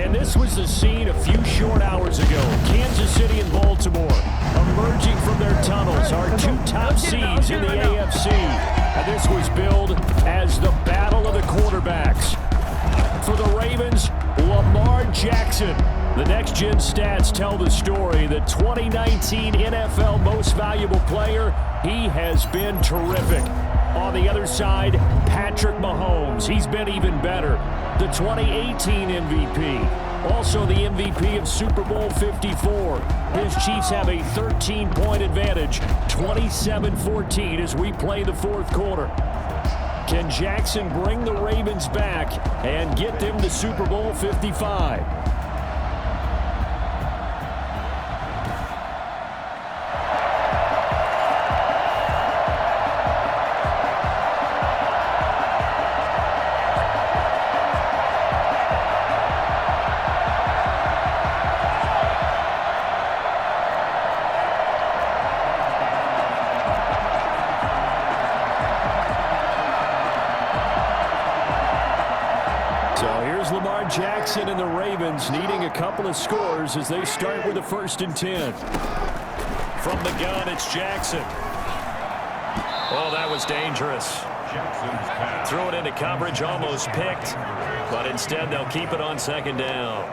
And this was the scene a few short hours ago. Kansas City and Baltimore emerging from their tunnels are two top seeds in the AFC. And this was billed as the battle of the quarterbacks. For the Ravens, Lamar Jackson. The next-gen stats tell the story. The 2019 NFL Most Valuable Player, he has been terrific. On the other side, Patrick Mahomes. He's been even better. The 2018 MVP. Also the MVP of Super Bowl 54. His Chiefs have a 13-point advantage, 27-14 as we play the fourth quarter. Can Jackson bring the Ravens back and get them to Super Bowl 55? Lamar Jackson and the Ravens needing a couple of scores as they start with a 1st and 10. From the gun, it's Jackson. Oh, that was dangerous. Threw it into coverage, almost picked, but instead they'll keep it on 2nd down.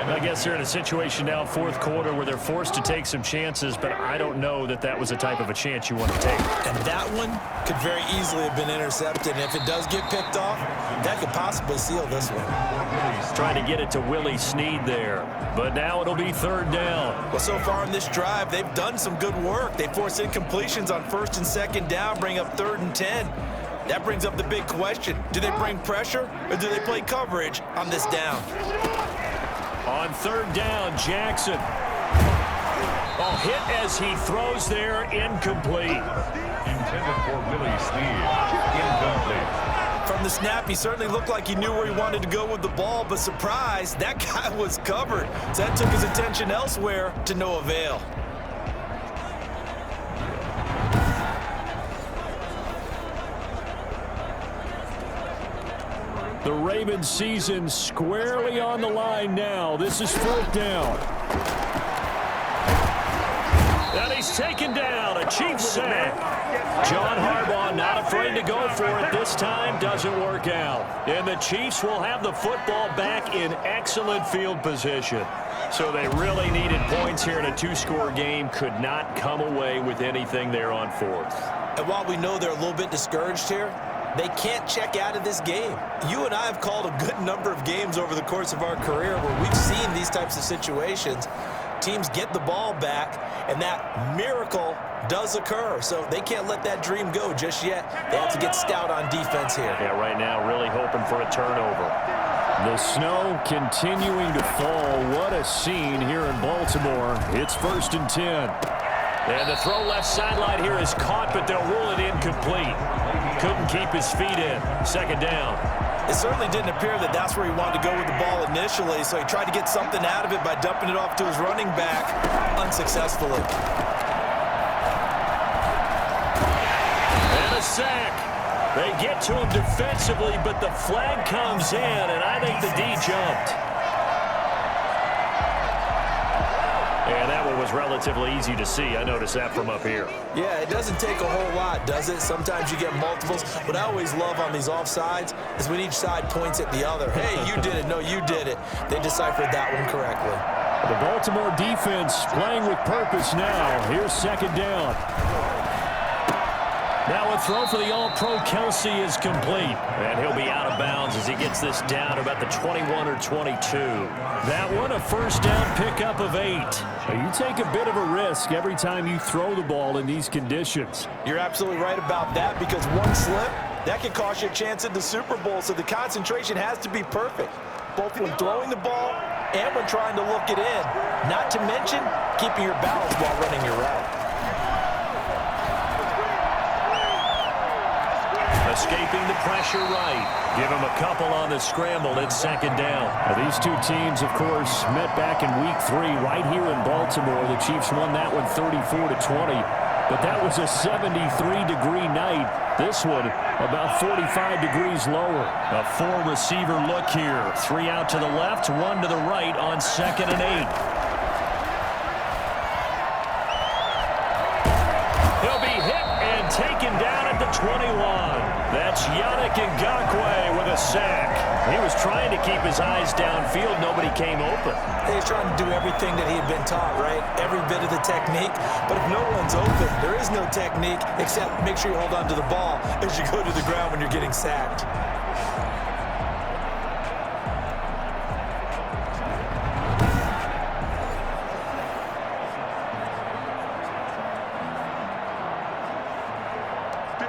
I guess they're in a situation now, 4th quarter, where they're forced to take some chances, but I don't know that that was the type of a chance you want to take. And that one could very easily have been intercepted, and if it does get picked off, that could possibly seal this one. Trying to get it to Willie Snead there, but now it'll be 3rd down. Well, so far in this drive, they've done some good work. They force incompletions on 1st and 2nd down, bring up 3rd and 10. That brings up the big question. Do they bring pressure or do they play coverage on this down? On 3rd down, Jackson. Oh, hit as he throws there, incomplete. Intended for Willie Snead, incomplete. From the snap, he certainly looked like he knew where he wanted to go with the ball, but surprise, that guy was covered. So that took his attention elsewhere to no avail. The Ravens season squarely on the line now. This is 4th down. And he's taken down. A Chiefs sack. John Harbaugh not afraid to go for it this time. Doesn't work out. And the Chiefs will have the football back in excellent field position. So they really needed points here in a 2-score game. Could not come away with anything there on 4th. And while we know they're a little bit discouraged here, they can't check out of this game. You and I have called a good number of games over the course of our career where we've seen these types of situations. Teams get the ball back, and that miracle does occur. So they can't let that dream go just yet. They have to get stout on defense here. Yeah, right now really hoping for a turnover. The snow continuing to fall. What a scene here in Baltimore. It's 1st and 10. And the throw left sideline here is caught, but they'll rule it incomplete. Couldn't keep his feet in. 2nd down. It certainly didn't appear that that's where he wanted to go with the ball initially, so he tried to get something out of it by dumping it off to his running back unsuccessfully. And a sack. They get to him defensively, but the flag comes in, and I think the D jumped. And that one was relatively easy to see. I noticed that from up here. Yeah, it doesn't take a whole lot, does it? Sometimes you get multiples. What I always love on these offsides is when each side points at the other. Hey, you did it. No, you did it. They deciphered that one correctly. The Baltimore defense playing with purpose now. Here's 2nd down. Now a throw for the All-Pro Kelsey is complete. And he'll be out of bounds as he gets this down to about the 21 or 22. That one a 1st down pickup of 8. You take a bit of a risk every time you throw the ball in these conditions. You're absolutely right about that, because one slip, that could cost you a chance at the Super Bowl. So the concentration has to be perfect, both when throwing the ball and when trying to look it in. Not to mention keeping your balance while running your route. Escaping the pressure right. Give him a couple on the scramble. It's 2nd down. Now, these two teams, of course, met back in Week 3 right here in Baltimore. The Chiefs won that one 34-20. but that was a 73-degree night. This one about 45 degrees lower. A four-receiver look here. 3 out to the left, 1 to the right on 2nd and 8. He'll be hit and taken down at the 21. That's Yannick Ngakoue with a sack. He was trying to keep his eyes downfield. Nobody came open. He's trying to do everything that he had been taught, right? Every bit of the technique. But if no one's open, there is no technique except make sure you hold on to the ball as you go to the ground when you're getting sacked.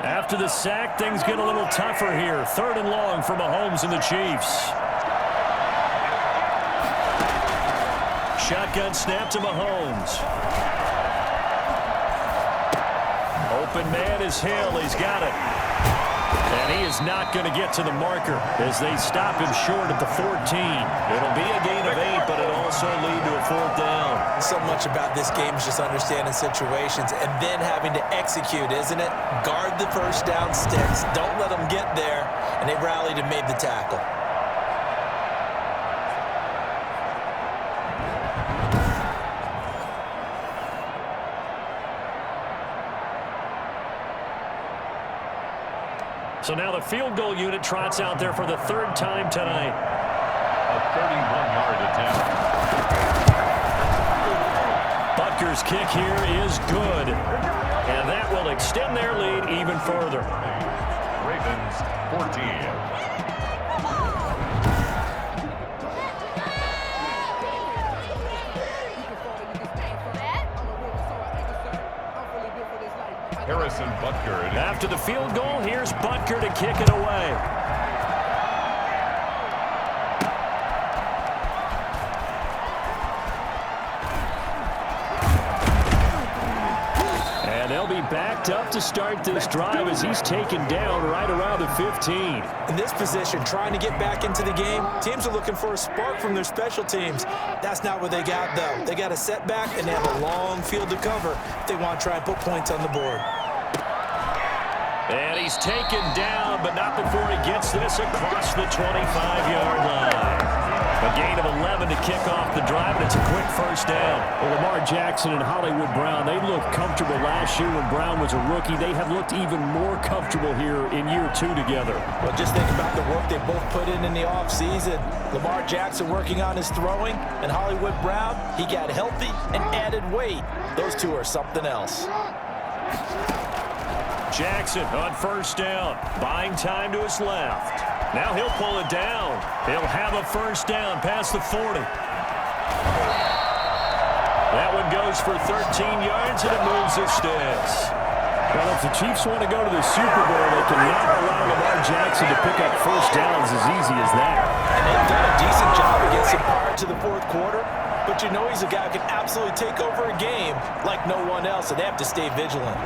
After the sack, things get a little tougher here. 3rd and long for Mahomes and the Chiefs. Shotgun snap to Mahomes. Open man is Hill. He's got it. And he is not going to get to the marker as they stop him short at the 14. It'll be a gain of 8, but it'll also lead to a 4th down. So much about this game is just understanding situations and then having to execute, isn't it? Guard the first down sticks. Don't let them get there. And they rallied and made the tackle. So now the field goal unit trots out there for the 3rd time tonight. A 31-yard attempt. Butker's kick here is good. And that will extend their lead even further. Ravens 14. Harrison Butker. After the field goal, here's Butker to kick it away. And they'll be backed up to start this drive as he's taken down right around the 15. In this position, trying to get back into the game, teams are looking for a spark from their special teams. That's not what they got, though. They got a setback, and they have a long field to cover if they want to try and put points on the board. And he's taken down, but not before he gets this across the 25-yard line. A gain of 11 to kick off the drive, and it's a quick 1st down. Well, Lamar Jackson and Hollywood Brown, they looked comfortable last year when Brown was a rookie. They have looked even more comfortable here in year 2 together. Well, just think about the work they both put in the offseason. Lamar Jackson working on his throwing, and Hollywood Brown, he got healthy and added weight. Those two are something else. Jackson on 1st down, buying time to his left. Now he'll pull it down. He'll have a 1st down past the 40. That one goes for 13 yards, and it moves the sticks. Well, if the Chiefs want to go to the Super Bowl, they cannot allow Lamar Jackson to pick up 1st downs as easy as that. And they've done a decent job against him prior to the 4th quarter. But you know he's a guy who can absolutely take over a game like no one else, and they have to stay vigilant.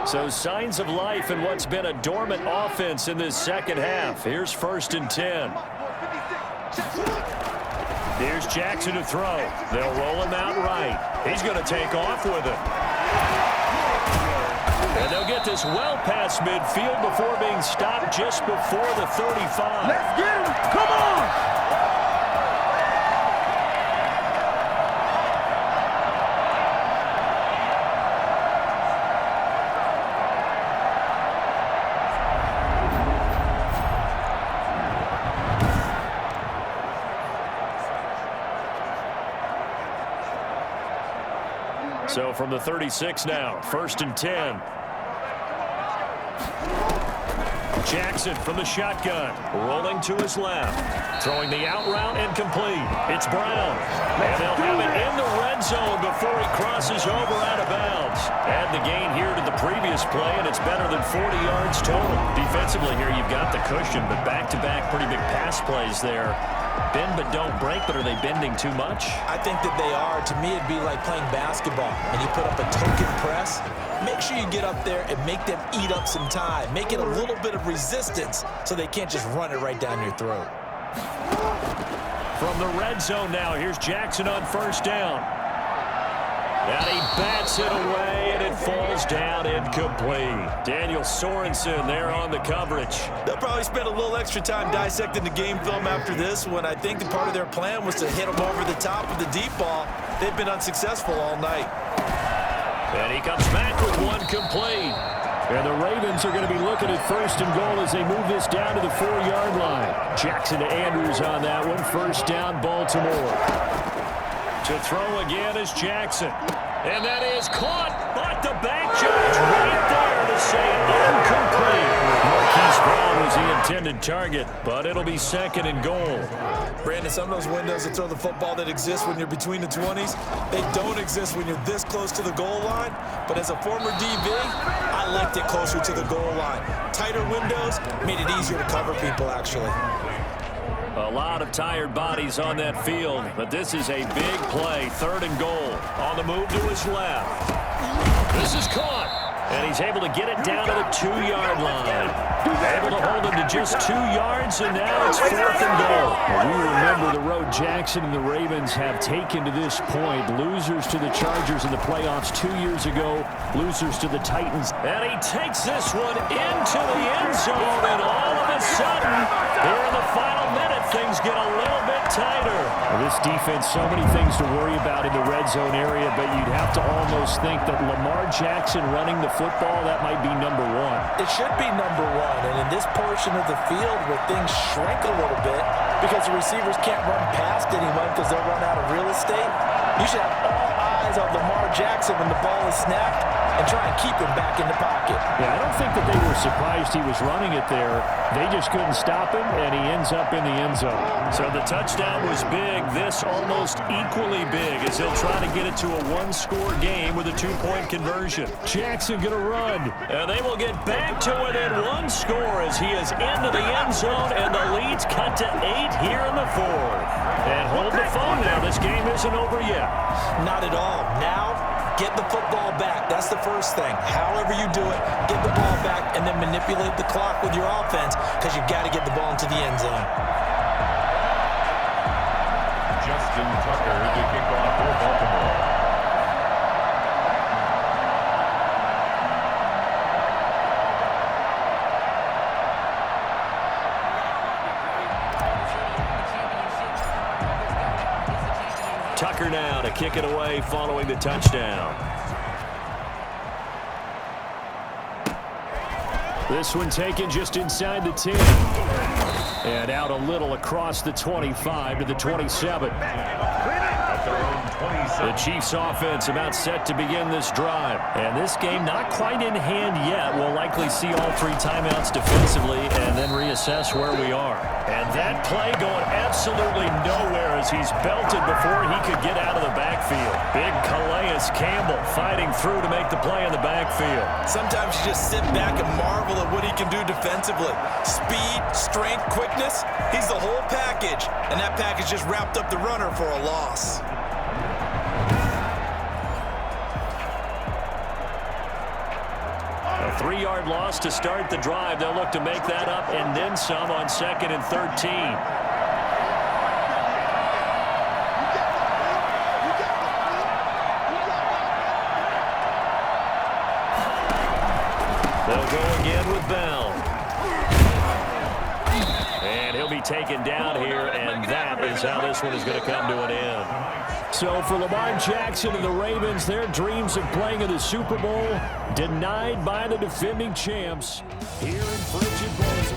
So signs of life in what's been a dormant offense in this 2nd half. Here's 1st and 10. Here's Jackson to throw. They'll roll him out right. He's going to take off with it. And they'll get this well past midfield before being stopped just before the 35. Let's get him. Come on. So from the 36 now, 1st and 10. Jackson from the shotgun, rolling to his left. Throwing the out route and complete. It's Brown. And they'll have it in the red zone before he crosses over out of bounds. Add the gain here to the previous play, and it's better than 40 yards total. Defensively here, you've got the cushion, but back-to-back pretty big pass plays there. Bend but don't break, but are they bending too much? I think that they are. To me, it'd be like playing basketball, and you put up a token press. Make sure you get up there and make them eat up some time. Make it a little bit of resistance so they can't just run it right down your throat. From the red zone now, here's Jackson on first down. And he bats it away, and it falls down incomplete. Daniel Sorensen there on the coverage. They'll probably spend a little extra time dissecting the game film after this one. I think that part of their plan was to hit them over the top of the deep ball. They've been unsuccessful all night. And he comes back with one complete. And the Ravens are going to be looking at first and goal as they move this down to the 4-yard line. Jackson to Andrews on that one. First down, Baltimore. To throw again is Jackson. And that is caught, but the back judge right there to say incomplete. Marquise Brown was the intended target, but it'll be second and goal. Brandon, some of those windows to throw the football that exist when you're between the 20s, they don't exist when you're this close to the goal line. But as a former DB, I liked it closer to the goal line. Tighter windows made it easier to cover people, actually. A lot of tired bodies on that field, but this is a big play. Third and goal. On the move to his left. This is caught. And he's able to get it down to the 2-yard line. Able to hold him to just 2 yards, and now it's fourth and goal. Well, we remember the road Jackson and the Ravens have taken to this point. Losers to the Chargers in the playoffs 2 years ago. Losers to the Titans. And he takes this one into the end zone, and all of a sudden, here in the final minute, things get a little bit tighter. Well, this defense, so many things to worry about in the red zone area, but you'd have to almost think that Lamar Jackson running the football, that might be number one. It should be number one, and in this portion of the field where things shrink a little bit because the receivers can't run past anyone because they'll run out of real estate, you should have all eyes on Lamar Jackson when the ball is snapped and try and keep him back in the pocket. Yeah, I don't think that they were surprised he was running it there. They just couldn't stop him, and he ends up in the end zone. So the touchdown was big. This almost equally big as he'll try to get it to a one-score game with a 2-point conversion. Jackson going to run, and they will get back to within one score as he is into the end zone, and the lead's cut to 8 here in the fourth. And hold the phone now. This game isn't over yet. Not at all. Now, get the football back. That's the first thing. However you do it, get the ball back and then manipulate the clock with your offense because you've got to get the ball into the end zone. Justin Tucker to kick off for Baltimore. Tucker now to kick it away following the touchdown. This one taken just inside the 10. And out a little across the 25 to the 27. The Chiefs offense about set to begin this drive. And this game not quite in hand yet. We'll likely see all 3 timeouts defensively and then reassess where we are. And that play going absolutely nowhere as he's belted before he could get out of the backfield. Big Calais Campbell fighting through to make the play in the backfield. Sometimes you just sit back and marvel at what he can do defensively. Speed, strength, quickness. He's the whole package. And that package just wrapped up the runner for a loss. A 3-yard loss to start the drive. They'll look to make that up and then some on 2nd and 13. They'll go again with Bell. And he'll be taken down here, and that is how this one is going to come to an end. So for Lamar Jackson and the Ravens, their dreams of playing in the Super Bowl denied by the defending champs here in frigid Baltimore.